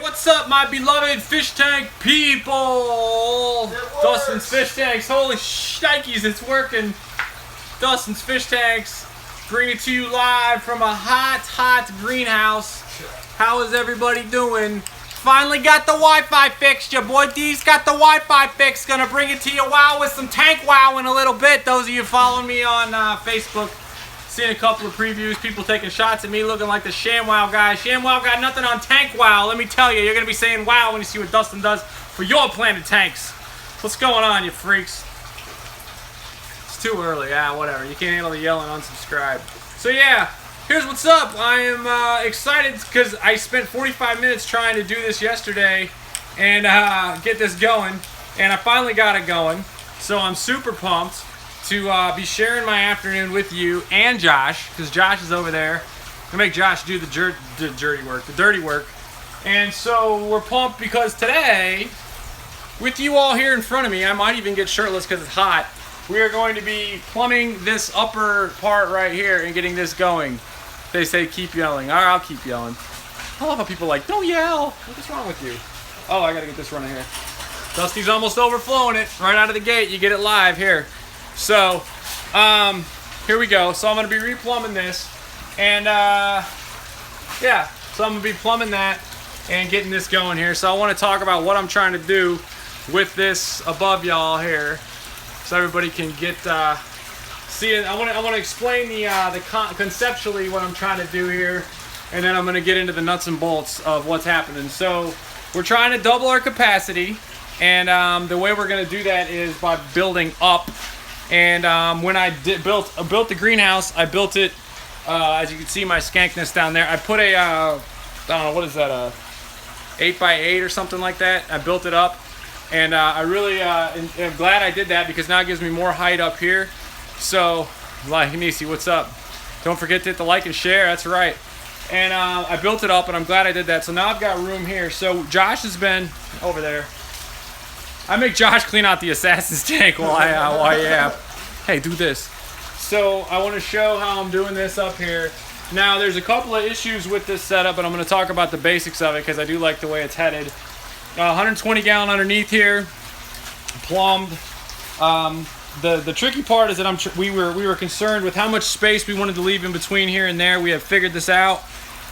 what's up, my beloved fish tank people? Dustin's Fish Tanks. Holy shnikes, it's working. Dustin's Fish Tanks, bring it to you live from a hot greenhouse. How is everybody doing? Finally got the Wi-Fi fixed. Your boy D's got the Wi-Fi fixed. Gonna bring it to you wow with some tank wow in a little bit. Those of you following me on Facebook, seen a couple of previews, people taking shots at me looking like the ShamWow guy. ShamWow got nothing on tank wow. Let me tell you, you're gonna be saying wow when you see what Dustin does for your planet tanks. What's going on, you freaks? It's too early. Whatever. You can't handle the yelling. Unsubscribe. So yeah, here's what's up. I am excited because I spent 45 minutes trying to do this yesterday and get this going, and I finally got it going. So I'm super pumped to be sharing my afternoon with you and Josh, because Josh is over there. I'm gonna make Josh do the dirty work. And so we're pumped because today, with you all here in front of me, I might even get shirtless because it's hot. We are going to be plumbing this upper part right here and getting this going. They say keep yelling. All right, I'll keep yelling. I love how people are like, don't yell. What is wrong with you? Oh, I gotta get this running here. Dusty's almost overflowing it right out of the gate. You get it live here. So, here we go. So I'm gonna be replumbing this, and yeah. So I'm gonna be plumbing that and getting this going here. So I want to talk about what I'm trying to do with this above y'all here, so everybody can get see it. I want to explain the conceptually what I'm trying to do here, and then I'm going to get into the nuts and bolts of what's happening. So we're trying to double our capacity, and the way we're going to do that is by building up. And when I built the greenhouse, I built it as you can see my skankness down there. I put a I don't know, what is that, a 8x8 or something like that. I built it up, and I really am glad I did that, because now it gives me more height up here. So, like, Nisi, what's up? Don't forget to hit the like and share. That's right. And I built it up, and I'm glad I did that. So now I've got room here. So Josh has been over there. I make Josh clean out the assassin's tank while I hey, do this. So I want to show how I'm doing this up here. Now there's a couple of issues with this setup, but I'm going to talk about the basics of it because I do like the way it's headed. 120 gallon underneath here, plumbed. The tricky part is that we were concerned with how much space we wanted to leave in between here and there. We have figured this out,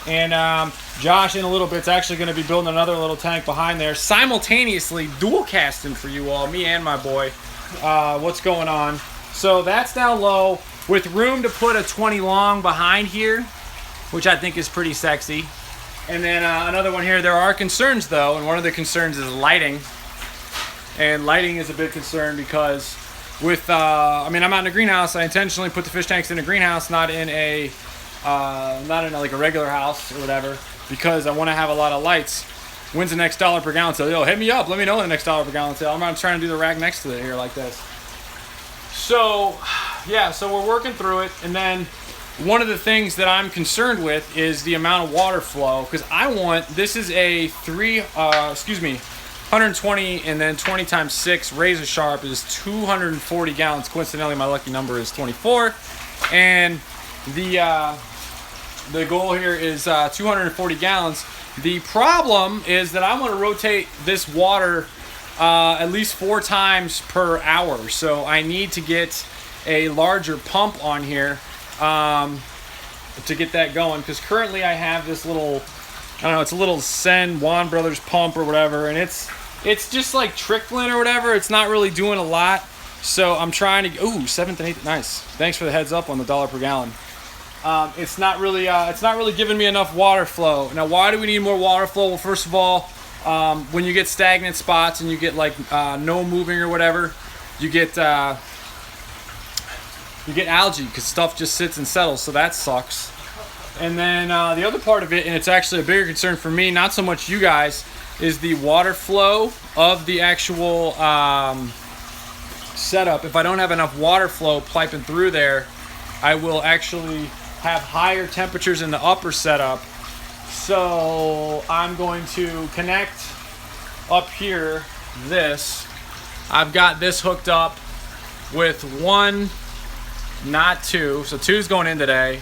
and Josh in a little bit is actually going to be building another little tank behind there, simultaneously dual casting for you all, me and my boy, what's going on. So that's down low with room to put a 20 long behind here, which I think is pretty sexy. And then another one here. There are concerns though, and one of the concerns is lighting. And lighting is a big concern because with I mean, I'm out in a greenhouse. I intentionally put the fish tanks in a greenhouse, not in like a regular house or whatever, because I want to have a lot of lights. When's the next $1 per gallon sale? Yo, hit me up. Let me know the next $1 per gallon sale. I'm not trying to do the rack next to it here like this. So yeah, so we're working through it, and then one of the things that I'm concerned with is the amount of water flow, because I want, this is a 120 and then 20 times 6 razor sharp is 240 gallons. Coincidentally, my lucky number is 24, and the goal here is 240 gallons. The problem is that I want to rotate this water at least 4 times per hour, so I need to get a larger pump on here to get that going, because currently I have this little, I don't know, it's a little Sen Juan Brothers pump or whatever, and it's just like trickling or whatever. It's not really doing a lot, so I'm trying to, ooh, 7th and 8th, nice. Thanks for the heads up on the $1 per gallon. It's not really giving me enough water flow. Now, why do we need more water flow? Well, first of all, when you get stagnant spots and you get like no moving or whatever, you get algae, because stuff just sits and settles, so that sucks. And then the other part of it, and it's actually a bigger concern for me, not so much you guys, is the water flow of the actual setup. If I don't have enough water flow piping through there, I will actually have higher temperatures in the upper setup. So I'm going to connect up here this. I've got this hooked up with 1, not 2. So 2's going in today.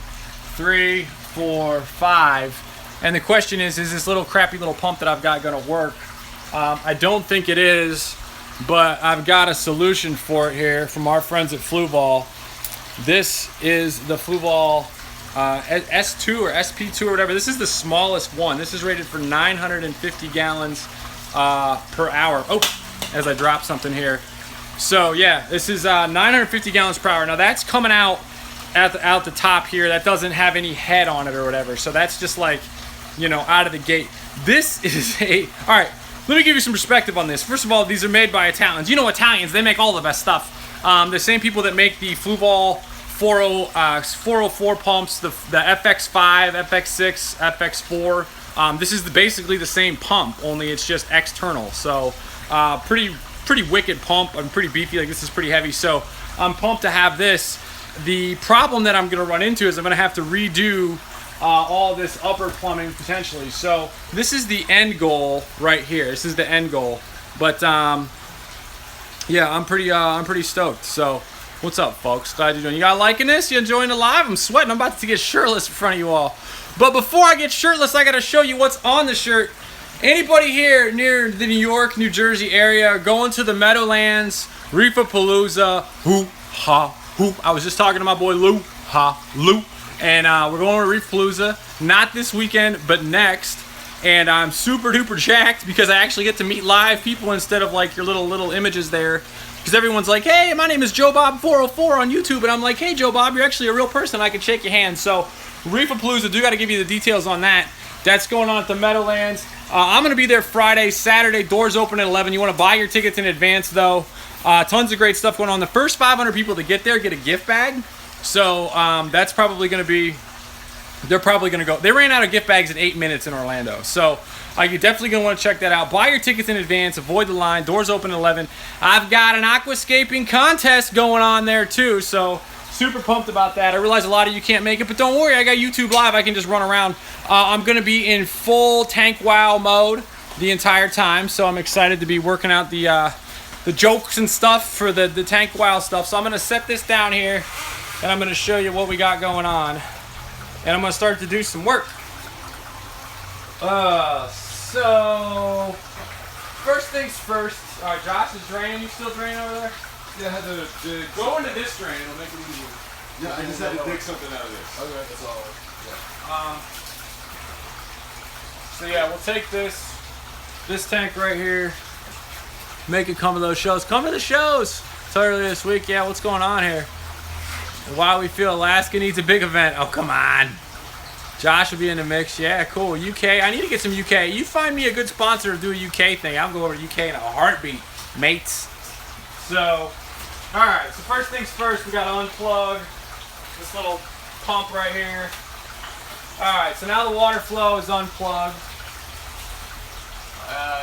3, 4, 5. And the question is this little crappy little pump that I've got gonna work? I don't think it is, but I've got a solution for it here from our friends at Fluval. This is the Fluval S2 or SP2 or whatever. This is the smallest one. This is rated for 950 gallons per hour. Oh, as I drop something here. So yeah, this is 950 gallons per hour. Now that's coming out at the top here. That doesn't have any head on it or whatever. So that's just like, you know, out of the gate. This is all right, let me give you some perspective on this. First of all, these are made by Italians. You know Italians, they make all the best stuff. The same people that make the Fluval 404 pumps, the FX5, FX6, FX4. This is basically the same pump, only it's just external. So pretty wicked pump. I'm pretty beefy, like this is pretty heavy. So I'm pumped to have this. The problem that I'm gonna run into is I'm gonna have to redo all this upper plumbing potentially. So this is the end goal right here. This is the end goal. But yeah, I'm pretty stoked. So what's up, folks? Glad you're doing. You guys liking this? You enjoying the live? I'm sweating. I'm about to get shirtless in front of you all. But before I get shirtless, I gotta show you what's on the shirt. Anybody here near the New York, New Jersey area going to the Meadowlands, Reefapalooza, hoop, ha, hoop. I was just talking to my boy Lou, ha, Lou. And we're going to Reefapalooza, not this weekend, but next. And I'm super duper jacked because I actually get to meet live people instead of like your little images there. Because everyone's like, hey, my name is Joe Bob 404 on YouTube. And I'm like, hey, Joe Bob, you're actually a real person. I can shake your hand. So Reefapalooza, do got to give you the details on that. That's going on at the Meadowlands. I'm going to be there Friday, Saturday. Doors open at 11. You want to buy your tickets in advance, though. Tons of great stuff going on. The first 500 people to get there get a gift bag. So that's probably going to be, they're probably going to go. They ran out of gift bags in 8 minutes in Orlando. So you're definitely going to want to check that out. Buy your tickets in advance. Avoid the line. Doors open at 11. I've got an aquascaping contest going on there, too. So super pumped about that. I realize a lot of you can't make it, but don't worry. I got YouTube Live. I can just run around. I'm going to be in full tank wow mode the entire time. So I'm excited to be working out the jokes and stuff for the tank wow stuff. So I'm going to set this down here, and I'm going to show you what we got going on. And I'm going to start to do some work. So first things first. All right, Josh is draining. You still draining over there? Yeah, I had to dig. Go into this drain. It'll make it easier. Yeah, I just had to dig something out of this. Okay. That's all. Yeah. So yeah, we'll take this tank right here, make it come to those shows. Come to the shows. It's earlier this week. Yeah, what's going on here? And why we feel Alaska needs a big event. Oh, come on. Josh will be in the mix. Yeah, cool. UK. I need to get some UK. You find me a good sponsor to do a UK thing. I'll go over to UK in a heartbeat, mates. So, all right. So first things first, we got to unplug this little pump right here. All right. So now the water flow is unplugged.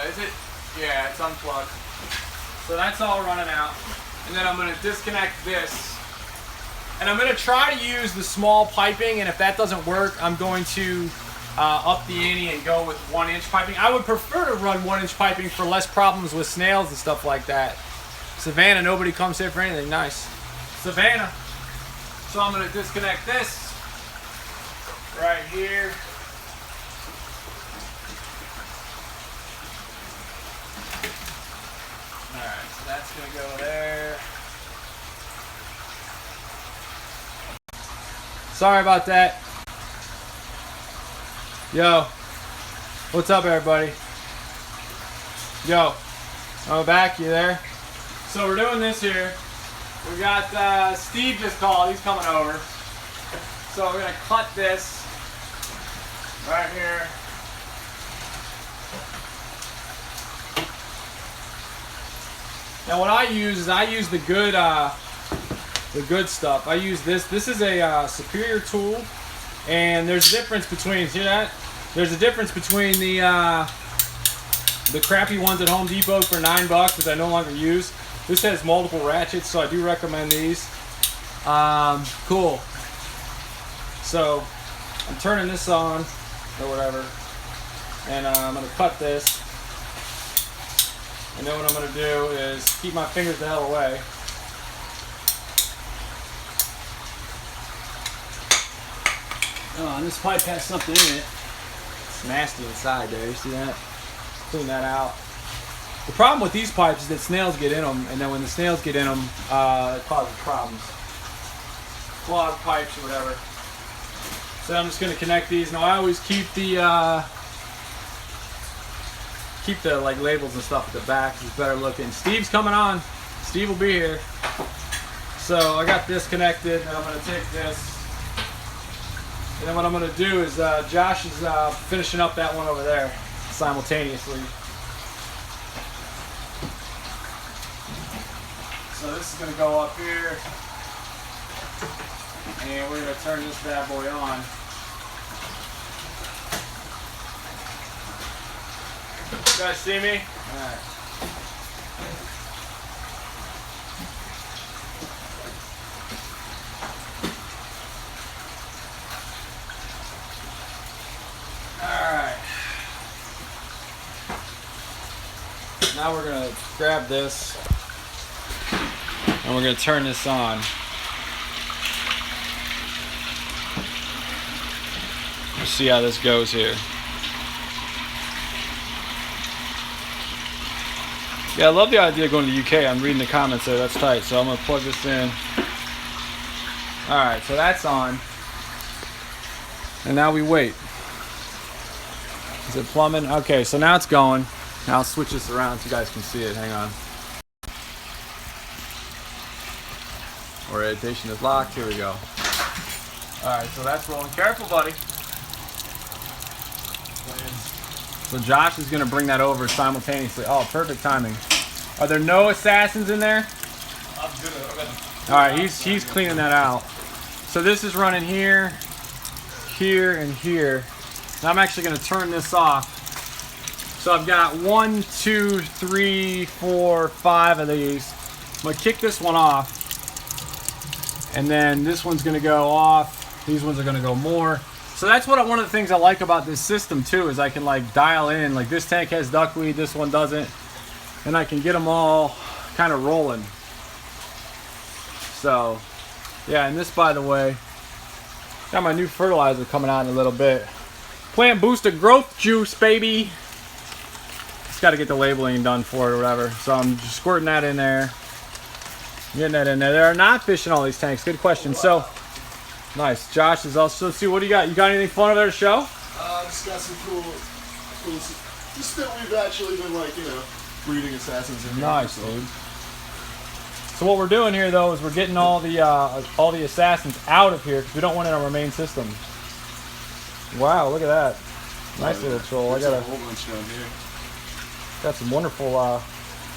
Is it? Yeah, it's unplugged. So that's all running out. And then I'm going to disconnect this. And I'm going to try to use the small piping, and if that doesn't work, I'm going to up the ante and go with 1-inch piping. I would prefer to run 1-inch piping for less problems with snails and stuff like that. Savannah, nobody comes here for anything. Nice. Savannah. So I'm going to disconnect this right here. Alright, so that's going to go there. Sorry about that. Yo, what's up, everybody? Yo, I'm back. You there? So we're doing this here. We got Steve just called. He's coming over. So we're gonna cut this right here. Now what I use is the good stuff. I use this. This is a Superior tool, and there's a difference between, see that? There's a difference between the crappy ones at Home Depot for $9, which I no longer use. This has multiple ratchets, so I do recommend these. Cool. So I'm turning this on, or whatever, and I'm gonna cut this. And then what I'm gonna do is keep my fingers the hell away. Oh, and this pipe has something in it. It's nasty inside there. You see that? Clean that out. The problem with these pipes is that snails get in them, and then when the snails get in them, it causes problems. Clogged pipes or whatever. So I'm just going to connect these. Now I always keep the like labels and stuff at the back. It's better looking. Steve's coming on. Steve will be here. So I got this connected, and I'm going to take this. And then what I'm going to do is Josh is finishing up that one over there simultaneously. So this is going to go up here. And we're going to turn this bad boy on. You guys see me? Alright. Alright. Now we're going to grab this and we're going to turn this on. Let's see how this goes here. Yeah, I love the idea of going to the UK. I'm reading the comments there. That's tight. So I'm going to plug this in. Alright, so that's on. And now we wait. Is it plumbing? Okay, so now it's going. Now I'll switch this around so you guys can see it. Hang on. Orientation is locked. Here we go. Alright, so that's rolling. Careful, buddy. So Josh is going to bring that over simultaneously. Oh, perfect timing. Are there no assassins in there? I'm gonna Alright, he's cleaning that out. So this is running here, here, and here. Now I'm actually going to turn this off. So I've got 1, 2, 3, 4, 5 of these. I'm going to kick this one off. And then this one's going to go off. These ones are going to go more. So that's one of the things I like about this system too, is I can like dial in, like this tank has duckweed, this one doesn't, and I can get them all kind of rolling. So yeah, and this, by the way, got my new fertilizer coming out in a little bit. Plant booster growth juice, baby. Just got to get the labeling done for it or whatever. So I'm just squirting that in there, getting that in there. There are not fish in all these tanks. Good question. So nice. Josh is also. Let's see, what do you got? You got anything fun over there to show? just got some cool. Just that we've actually been like, breeding assassins in here. Nice, dude. So what we're doing here though is we're getting all the assassins out of here because we don't want it on our main system. Wow, look at that. Nice little troll. I got a whole bunch down here. Got some wonderful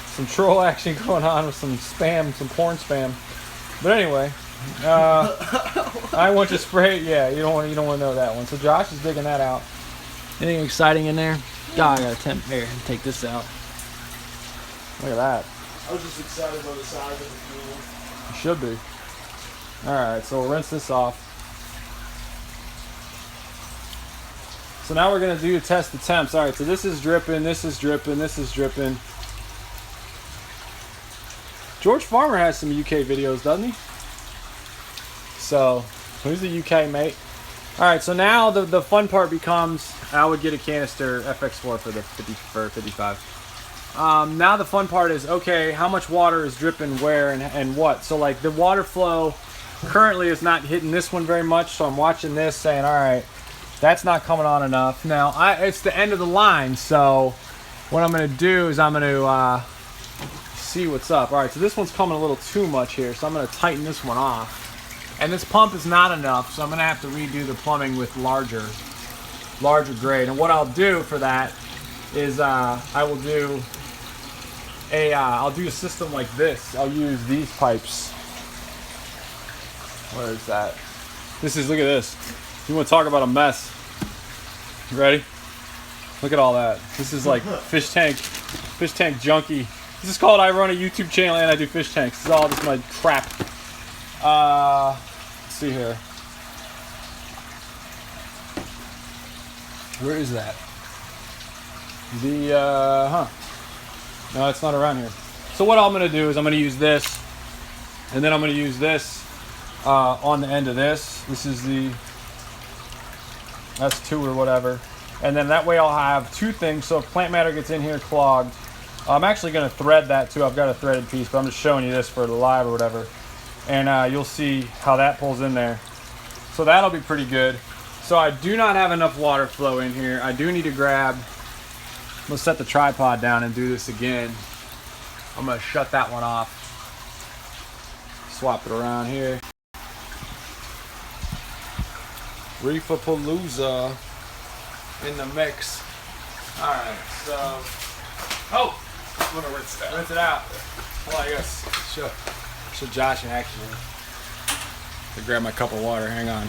some troll action going on with some spam, some porn spam. But anyway, I want to spray. Yeah, you don't want to know that one. So Josh is digging that out. Anything exciting in there? God, I got a temp here. Take this out. Look at that. I was just excited by the size of the pool. You should be. All right, so we'll rinse this off. So now we're gonna do test the temps. All right, so this is dripping, this is dripping, this is dripping. George Farmer has some UK videos, doesn't he? So, who's the UK mate? All right, so now the fun part becomes, I would get a canister FX4 for the 55. Now the fun part is, okay, how much water is dripping where and what? So like the water flow currently is not hitting this one very much, so I'm watching this saying, all right, that's not coming on enough. Now, it's the end of the line, so what I'm going to do is I'm going to see what's up. All right, so this one's coming a little too much here, so I'm going to tighten this one off. And this pump is not enough, so I'm going to have to redo the plumbing with larger grade. And what I'll do for that is I will do I'll do a system like this. I'll use these pipes. Where is that? This is, look at this. You want to talk about a mess? You ready? Look at all that. This is like fish tank junkie. This is called I run a YouTube channel and I do fish tanks. This is all just my crap. Let's see here. Where is that? No, it's not around here. So what I'm going to do is I'm going to use this, and then I'm going to use this on the end of this. This is the S2 or whatever. And then that way I'll have two things. So if plant matter gets in here clogged, I'm actually going to thread that too. I've got a threaded piece, but I'm just showing you this for the live or whatever. And you'll see how that pulls in there. So that'll be pretty good. So I do not have enough water flow in here. I do need to grab, let's set the tripod down and do this again. I'm going to shut that one off. Swap it around here. Reefapalooza in the mix. Alright, so. Oh! I'm gonna rinse that. Rinse it out. Hold on, I guess. Show Josh in action. To grab my cup of water. Hang on.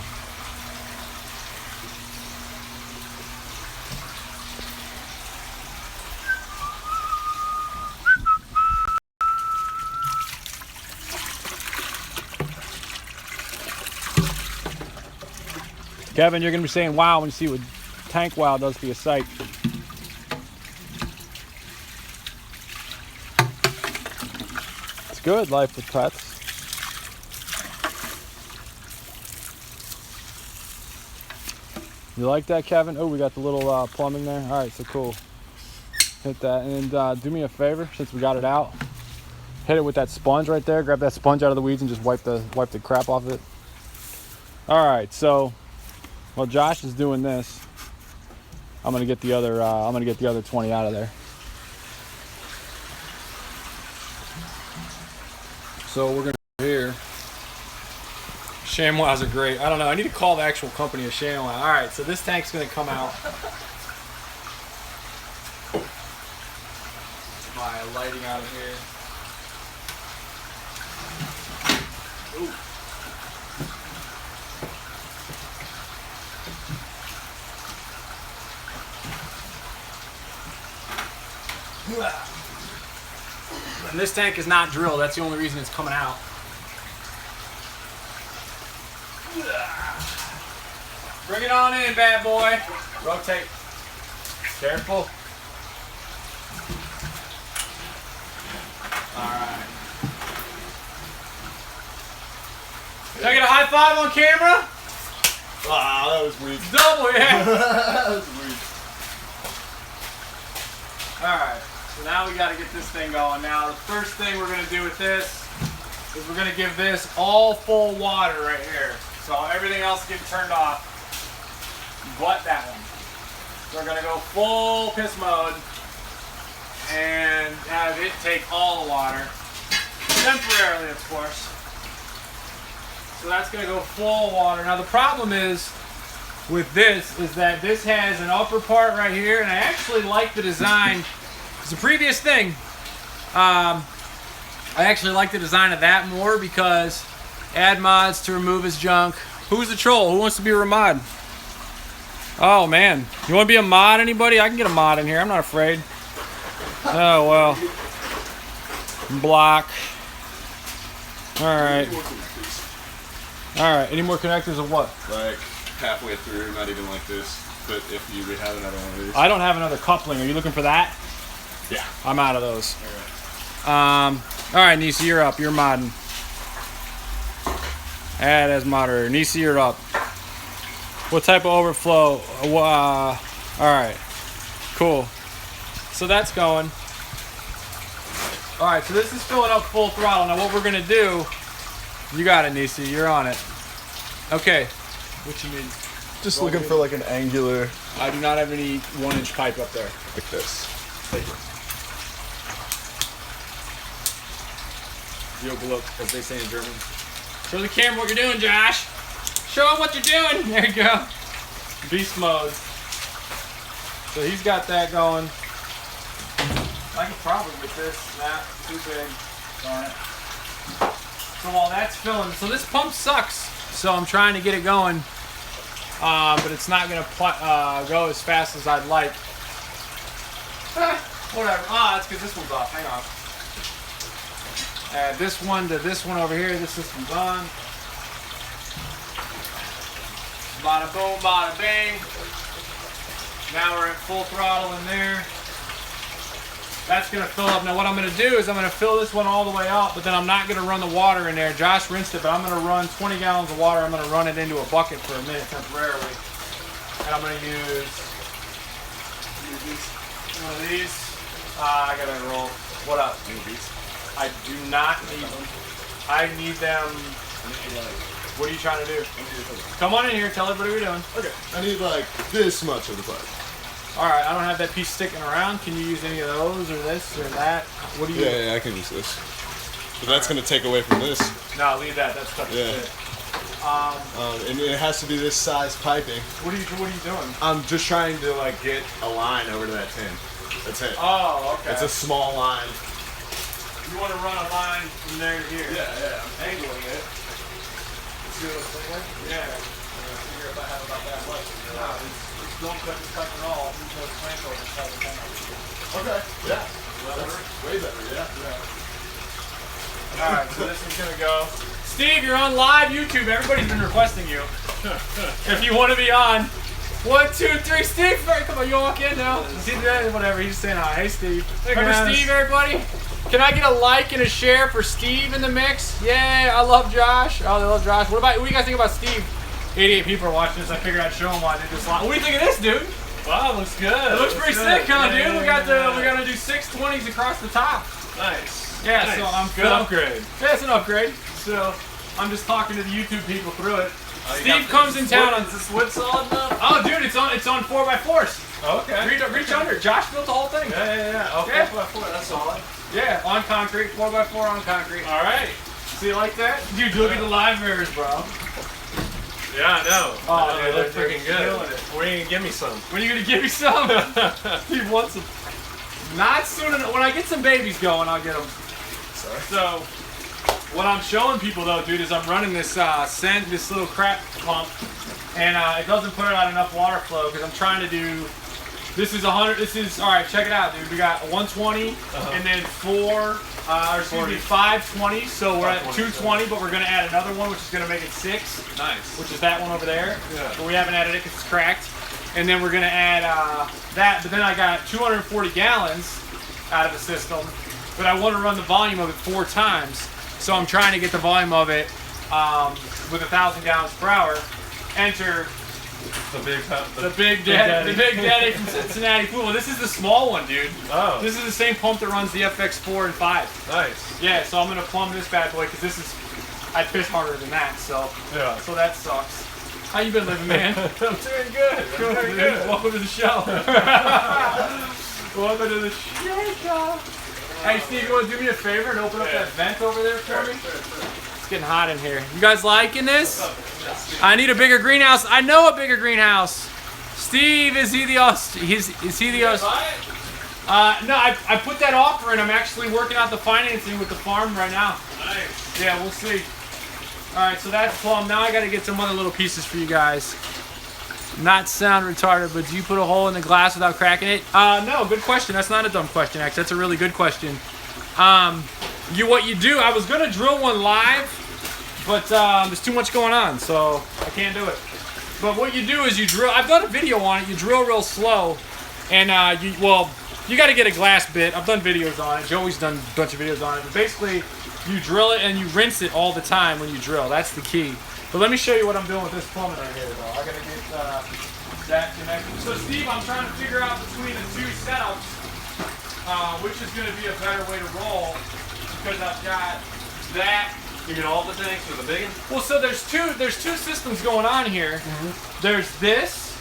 Kevin, you're going to be saying wow when you see what tank wow does for your site. It's good, life with pets. You like that, Kevin? Oh, we got the little plumbing there. All right, so cool. Hit that. And do me a favor, since we got it out. Hit it with that sponge right there. Grab that sponge out of the weeds and just wipe the crap off of it. All right, so while Josh is doing this, I'm gonna get the other 20 out of there. So we're gonna do here. ShamWows are great. I don't know. I need to call the actual company a ShamWow. All right, so this tank's gonna come out. My lighting out of here. Ooh. And this tank is not drilled. That's the only reason it's coming out. Bring it on in, bad boy. Rotate. Careful. Alright. Can I get a high five on camera? Wow, that was weak. Double, yeah. That was weak. Alright. So now we got to get this thing going. Now the first thing we're going to do with this is we're going to give this all full water right here. So everything else gets turned off but that one. So we're going to go full piss mode and have it take all the water. Temporarily, of course. So that's going to go full water. Now the problem is with this is that this has an upper part right here, and I actually like the design. It's the previous thing. I actually like the design of that more because add mods to remove his junk. Who's the troll? Who wants to be a mod? Oh man, you want to be a mod? Anybody? I can get a mod in here. I'm not afraid. Oh well. Block. All right. All right. Any more connectors of what? Like halfway through, not even like this. But if you would have another one of these. I don't have another coupling. Are you looking for that? Yeah. I'm out of those. All right. All right, Nisa, you're up. You're modding. Add as moderator. Nisa, you're up. What type of overflow? All right. Cool. So that's going. All right, so this is filling up full throttle. Now what we're going to do, you got it, Nisa. You're on it. Okay. What you need? Just looking for like an angular. I do not have any 1-inch pipe up there. Like this. Look, as they say in German. Show the camera what you're doing, Josh. Show him what you're doing. There you go. Beast mode. So he's got that going. I could probably get this. Not too big. Darn it. So while that's filling, so this pump sucks. So I'm trying to get it going, but it's not gonna go as fast as I'd like. Whatever. That's because this one's off. Hang on. Add this one to this one over here. This system's on. Bada boom, bada bing. Now we're at full throttle in there. That's gonna fill up. Now what I'm gonna do is I'm gonna fill this one all the way up, but then I'm not gonna run the water in there. Josh rinsed it, but I'm gonna run 20 gallons of water. I'm gonna run it into a bucket for a minute temporarily. And I'm gonna use One of these. I gotta roll. What up? I do not need them. I need them. What are you trying to do? Come on in here. Tell everybody what you're doing. Okay. I need like this much of the pipe. All right. I don't have that piece sticking around. Can you use any of those or this or that? What do you? Yeah, I can use this. But that's gonna take away from this. No, leave that. That's tough. Yeah. And it has to be this size piping. What are you doing? I'm just trying to like get a line over to that tin. That's it. Oh, okay. It's a small line. You want to run a line from there to here? Yeah. I'm angling it. See what I'm saying? Yeah. I'm gonna figure if I have about that much. No, it's don't cut this pipe at all. There's no plant over inside the panel. Okay. Yeah. That's way better. Yeah. All right. So this is gonna go. Steve, you're on live YouTube. Everybody's been requesting you. If you want to be on. 1, 2, 3, Steve. Come on, you walk in now. See that? Whatever. He's saying hi. Hey, Steve. Remember Steve, everybody? Can I get a like and a share for Steve in the mix? Yeah, I love Josh. Oh, they love Josh. What do you guys think about Steve? 88 people are watching this. I figured I'd show them why I did this live. What do you think of this, dude? Wow, it looks good. It looks pretty sick, huh, dude? Yeah. We're gonna do 620s across the top. Nice. Yeah, nice. so I'm good upgrade. Yeah, it's an upgrade. So I'm just talking to the YouTube people through it. Oh, Steve comes in town on. Is this wood solid enough? Oh, dude, it's on 4x4s. Okay. Reach under. Josh built the whole thing. Yeah. Oh, Yeah. 4x4, that's solid. Yeah, on concrete, 4x4 on concrete. All right. So you like that? Dude, look at the live mirrors, bro. Yeah, I know. Oh, they look they're freaking good. killing it. When are you gonna give me some? When are you gonna give me some? Steve wants some. Not soon enough. When I get some babies going, I'll get them. Sorry. So, what I'm showing people though, dude, is I'm running this this little crap pump, and it doesn't put out enough water flow because I'm trying to do. This is 100. This is all right. Check it out, dude. We got 120, and then 520. So we're at 220, but we're gonna add another one, which is gonna make it 6. Nice. Which is that one over there. Yeah. But we haven't added it because it's cracked. And then we're gonna add that. But then I got 240 gallons out of the system. But I want to run the volume of it 4 times. So I'm trying to get the volume of it with 1,000 gallons per hour. Enter the big daddy from Cincinnati Pool. This is the small one, dude. Oh. This is the same pump that runs the FX4 and 5. Nice. Yeah, so I'm gonna plumb this bad boy because this is I fish harder than that. So Yeah. so that sucks. How you been living, man? I'm doing good. Cool, I'm doing dude. good. Welcome to the show. Welcome to the show. Hey, Steve, you want to do me a favor and open up that vent over there for me? It's getting hot in here. You guys liking this? I need a bigger greenhouse. I know a bigger greenhouse. Steve, is he the no, I put that offer in. I'm actually working out the financing with the farm right now. Nice. Yeah, we'll see. All right, so that's plumb. Now I got to get some other little pieces for you guys. Not sound retarded, but do you put a hole in the glass without cracking it? No, good question. That's not a dumb question, actually. That's a really good question. What you do, I was gonna drill one live, but there's too much going on, so I can't do it. But what you do is you drill. I've done a video on it. You drill real slow, and you got to get a glass bit. I've done videos on it. Joey's done a bunch of videos on it. But basically, you drill it and you rinse it all the time when you drill. That's the key. But let me show you what I'm doing with this plumbing right here, though. I gotta get that connected. So, Steve, I'm trying to figure out between the 2 setups which is gonna be a better way to roll because I've got that. You get all the tanks with the big one? Well, so there's two systems going on here. There's this,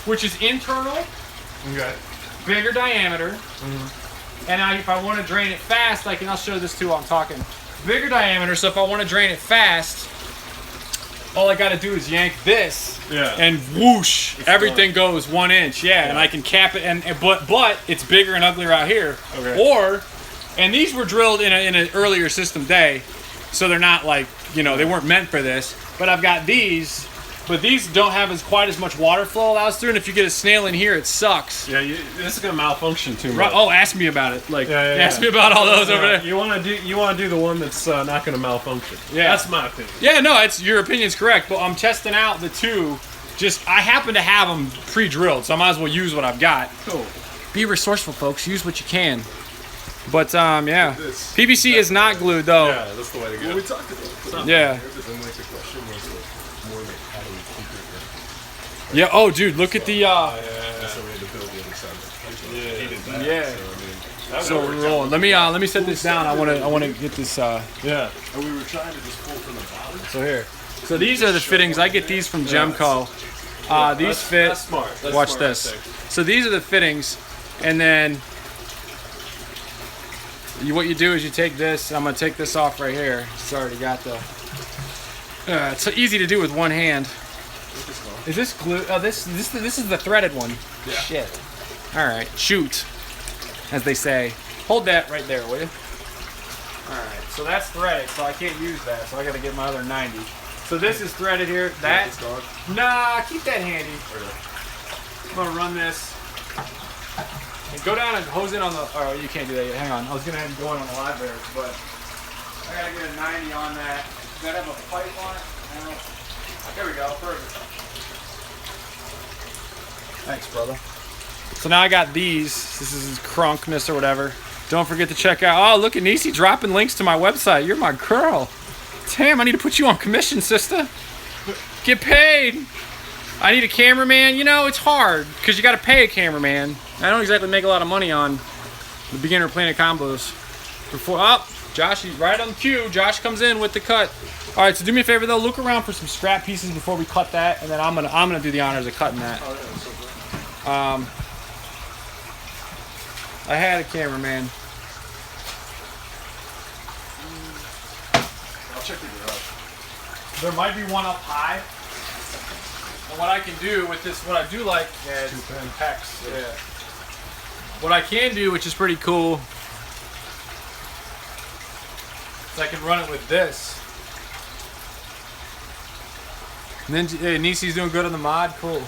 which is internal, Okay. bigger diameter, and if I want to drain it fast, I'll show you this too while I'm talking. Bigger diameter, so if I want to drain it fast, all I got to do is yank this, and whoosh, everything goes 1 inch, and I can cap it, but it's bigger and uglier out here. Okay. And these were drilled in an earlier system day, so they're not they weren't meant for this. But I've got these, but these don't have quite as much water flow allows through, and if you get a snail in here, it sucks. Yeah, this is gonna malfunction too much. Right, oh, ask me about it. Ask me about all those over there. You want to do the one that's not gonna malfunction. Yeah, that's my opinion. Yeah, no, your opinion's correct. But I'm testing out the 2. I happen to have them pre-drilled, so I might as well use what I've got. Cool. Be resourceful, folks. Use what you can. But yeah, PVC is not glued though. Yeah, that's the way to go. Well, we talked about it. Yeah. But then the question was more how do we keep it? Yeah. Oh, dude, look at the. So so we had to build the other side. Yeah. He did that. Yeah. So, I mean, that So worked we're out. rolling. Let me set this down. I want to get this. Yeah. And we were trying to just pull from the bottom. So here. So these are the fittings. I get these from Gemco. These fit. That's smart. That's Watch smart, I this. think. So these are the fittings, and then what you do is you take this. I'm gonna take this off right here. It's already got the. It's so easy to do with one hand. Is this glue? Oh, this is the threaded one. Yeah. Shit. All right, shoot, as they say. Hold that right there, will you? All right. So that's threaded, so I can't use that. So I got to get my other 90. So this is threaded here. That. Nah, keep that handy. I'm gonna run this. And go down and hose in on the. Oh, you can't do that yet. Hang on. I was gonna have you going on the live bears, but I gotta get a 90 on that. Does that have a pipe on it? No. There we go. Perfect. Thanks, brother. So now I got these. This is Crunkness or whatever. Don't forget to check out. Oh, look at Nisi dropping links to my website. You're my girl. Damn, I need to put you on commission, sister. Get paid. I need a cameraman. You know, it's hard because you got to pay a cameraman. I don't exactly make a lot of money on the beginner Planet combos. Josh, he's right on cue. Josh comes in with the cut. All right, so do me a favor though. Look around for some scrap pieces before we cut that, and then I'm gonna do the honors of cutting that. I had a cameraman. I'll check the garage. There might be one up high. And what I can do with this, what I do like, is pecs. Yeah. What I can do, which is pretty cool, is I can run it with this. And then Nisi's doing good on the mod. Cool.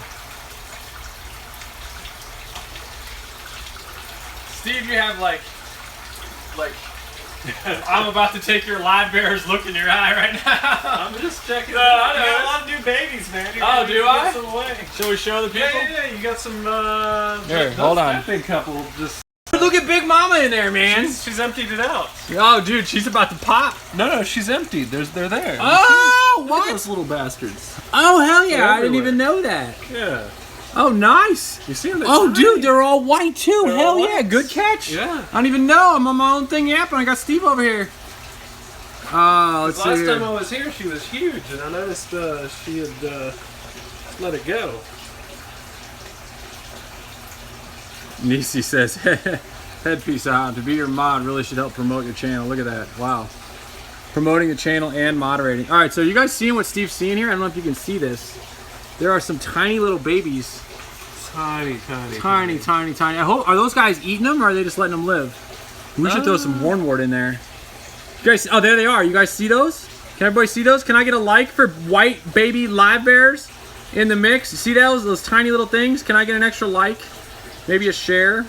Steve, you have like I'm about to take your live bear's look in your eye right now. I'm just checking. I You know. got a lot of new babies, man. You're Oh, gonna do get I? some away. Shall we show the people? Yeah. You got some. Here, hold on. That big couple just. Look at Big Mama in there, man. She's emptied it out. Oh, dude, she's about to pop. No, she's emptied. They're there. Oh, Look at what? those little bastards. Oh, hell yeah. They're I didn't everywhere. even know that. Yeah. Oh, nice. You see them? Oh, dude, they're all white, too. They're Hell all yeah. white. Good catch. Yeah. I don't even know. I'm on my own thing yapping. I got Steve over here. Let's see Last here. time I was here, she was huge, and I noticed she had let it go. Nisi says, headpiece out. To be your mod really should help promote your channel. Look at that. Wow. Promoting the channel and moderating. All right, so you guys seeing what Steve's seeing here? I don't know if you can see this. There are some tiny little babies. Tiny. I hope, are those guys eating them or are they just letting them live? We should throw some hornwort in there. You guys, oh, there they are. You guys see those? Can everybody see those? Can I get a like for white baby live bears in the mix? See those tiny little things? Can I get an extra like? Maybe a share?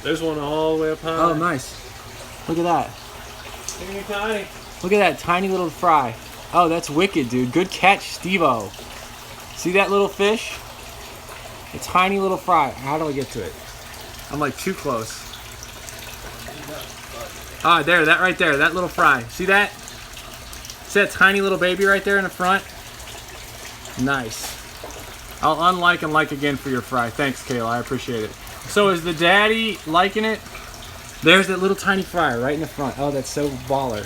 There's one all the way up high. Oh, nice. Look at that. Tiny. Look at that tiny little fry. Oh, that's wicked, dude. Good catch, Steve-O. See that little fish? A tiny little fry. How do I get to it? I'm like too close. Ah, there, that right there, that little fry. See that? See that tiny little baby right there in the front? Nice. I'll unlike and like again for your fry. Thanks, Kayla. I appreciate it. So is the daddy liking it? There's that little tiny fry right in the front. Oh, that's so baller.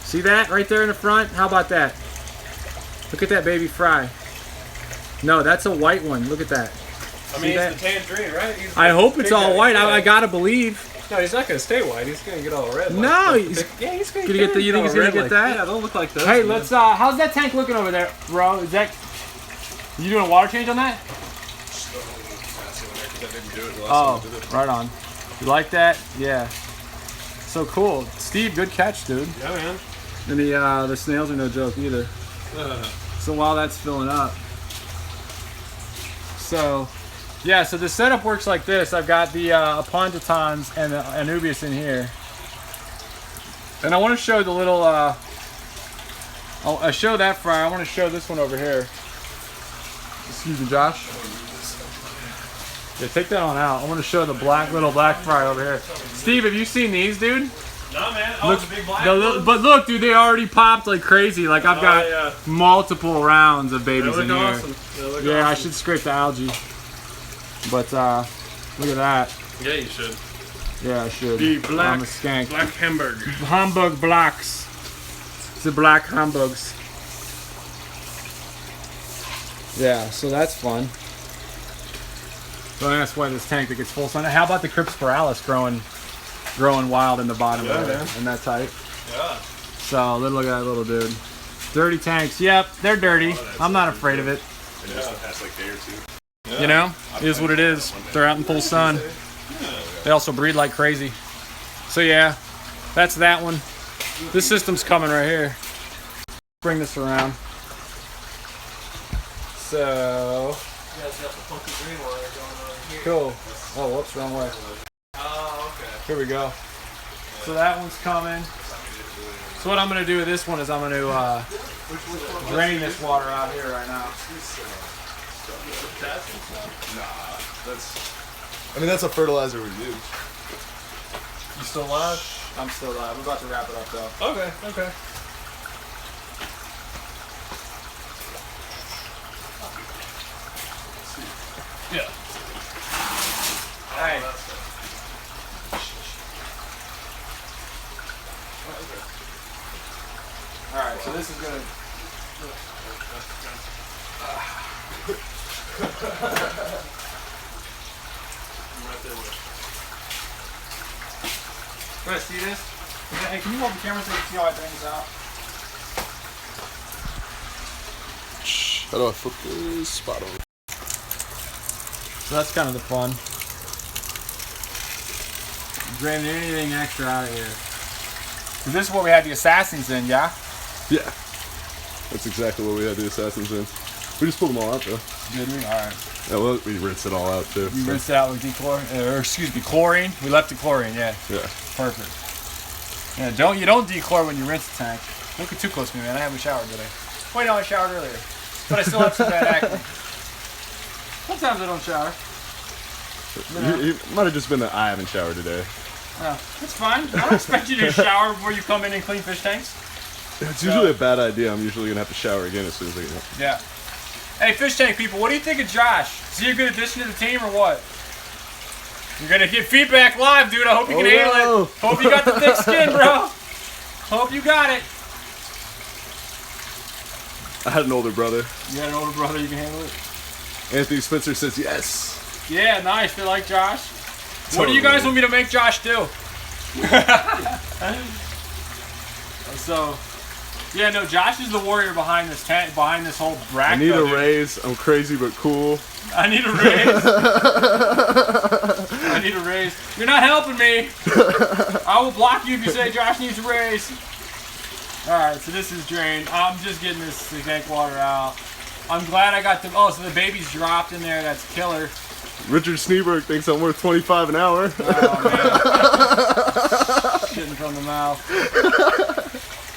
See that right there in the front? How about that? Look at that baby fry. No, that's a white one. Look at that. I mean, See it's the tangerine, right? I hope it's all white. I gotta believe. No, he's not gonna stay white. He's gonna get all red. No, he's he's gonna get the. You think he's gonna get that? Yeah, they'll look like those. Hey, man. let's. How's that tank looking over there, bro? Is that? You doing a water change on that? Oh, right on. You like that? Yeah. So cool, Steve. Good catch, dude. Yeah, man. And the snails are no joke either. So while that's filling up. So, yeah, so the setup works like this. I've got the Apontatons and the Anubius in here. And I want to show the little, I show that fry. I want to show this one over here. Excuse me, Josh. Yeah, take that on out. I want to show the little black fry over here. Steve, have you seen these, dude? No, man. Oh, Look, the big black but look, dude, they already popped like crazy. Like I've got multiple rounds of babies in here. awesome. Yeah, I should scrape the algae. But look at that. Yeah, you should. Yeah, I should. The black, I'm a skank. black Hamburg. Hamburg blacks. It's the black Hamburgs. Yeah, so that's fun. So that's why this tank that gets full sun. How about the Crypspiralis growing wild in the bottom of it? And that's tight. Yeah. So look at that little dude. Dirty tanks. Yep, they're dirty. I'm not afraid of it. And just the past like day or two. You know, it is what it is. They're out in full sun. They also breed like crazy. So yeah, that's that one. This system's coming right here. Bring this around. So. You guys got the funky green water going on here. Cool. Oh, whoops, wrong way. Oh, okay. Here we go. So that one's coming. So what I'm going to do with this one is I'm going to drain this water out here right now. I mean, that's a fertilizer we use. You still live? I'm still live. We're about to wrap it up though. Okay, okay. Yeah. Hey. Alright, so this is going to... You want to see this? Hey, can you hold the camera so you can see how I bring this out? How do I flip this spot on? So that's kind of the fun. Draining anything extra out of here. So this is what we had the assassins in, yeah? Yeah. That's exactly what we had the assassins in. We just pulled them all out though. Did we? Alright. Yeah, well, we rinsed it all out too. You rinsed it out with chlorine? We left the chlorine, yeah. Yeah. Perfect. Yeah, you don't dechlor when you rinse the tank. Don't get too close to me, man. I haven't showered today. Wait, no, I showered earlier. But I still have some bad acne. Sometimes I don't shower. It might have just been that I haven't showered today. Oh, that's fine. I don't expect you to shower before you come in and clean fish tanks. It's usually a bad idea. I'm usually gonna have to shower again as soon as I get home. Yeah. Hey, fish tank people, what do you think of Josh? Is he a good addition to the team or what? You're gonna get feedback live, dude. I hope you can handle it. Hope you got the thick skin, bro. Hope you got it. I had an older brother. You got an older brother, you can handle it? Anthony Spencer says yes. Yeah, nice. They like Josh. What do you guys want me to make Josh do? So, yeah, no, Josh is the warrior behind this tent, behind this whole rack. I need a raise. I'm crazy but cool. I need a raise. I need a raise. You're not helping me. I will block you if you say Josh needs a raise. Alright, so this is drained. I'm just getting this tank water out. I'm glad I got the... Oh, so the baby's dropped in there. That's killer. Richard Sneeberg thinks I'm worth $25 an hour. Oh, man. Shitting from the mouth.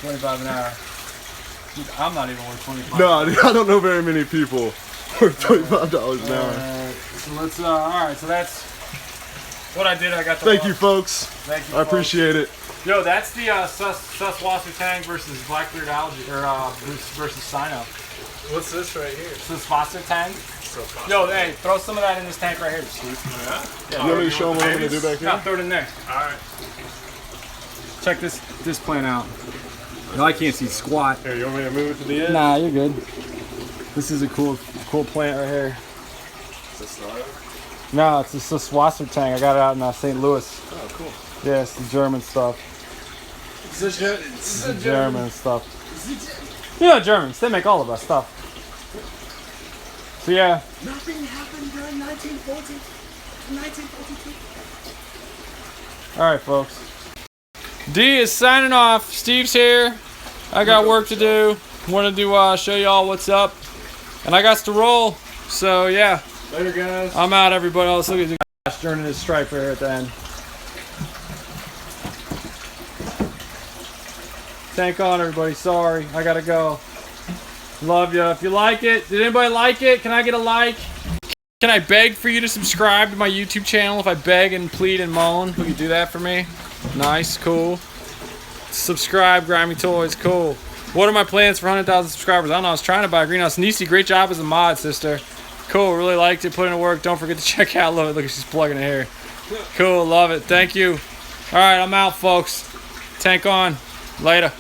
25 an hour. Dude, I'm not even worth 25. No, I don't know very many people worth $25 an hour. So let's, alright, so that's what I did. I got the... Thank you, folks. Thank you, I appreciate it. Yo, that's the Suswasser Tang versus Blackbeard Algae, or versus Sino. What's this right here? Suswasser Tang. Yo, hey, throw some of that in this tank right here, Steve. You want me to show them what I'm going to do back here? No, throw it in there. Alright. Check this plant out. No, I can't see squat. Here, you want me to move it to the end? Nah, you're good. This is a cool plant right here. Is this not? No, it's the Suswasser Tang. I got it out in St. Louis. Oh, cool. Yeah, it's the German stuff. It's the German stuff. You know, Germans, they make all of our stuff. So yeah. Nothing happened during 1942. All right, folks. D is signing off. Steve's here. I got work to do. Wanted to show y'all what's up, and I got to roll. So yeah. Later, guys. I'm out, everybody else. Look at the guy turning his stripe right here at the end. Tank on, everybody. Sorry, I gotta go. Love ya. If you like it, did anybody like it? Can I get a like? Can I beg for you to subscribe to my YouTube channel? If I beg and plead and moan, will you do that for me? Nice, cool. Subscribe, Grimy Toys, cool. What are my plans for 100,000 subscribers? I don't know. I was trying to buy a greenhouse. Nisi, great job as a mod, sister. Cool, really liked it. Put in the work. Don't forget to check out. Love it. Look, she's plugging her hair. Cool, love it. Thank you. All right, I'm out, folks. Tank on. Later.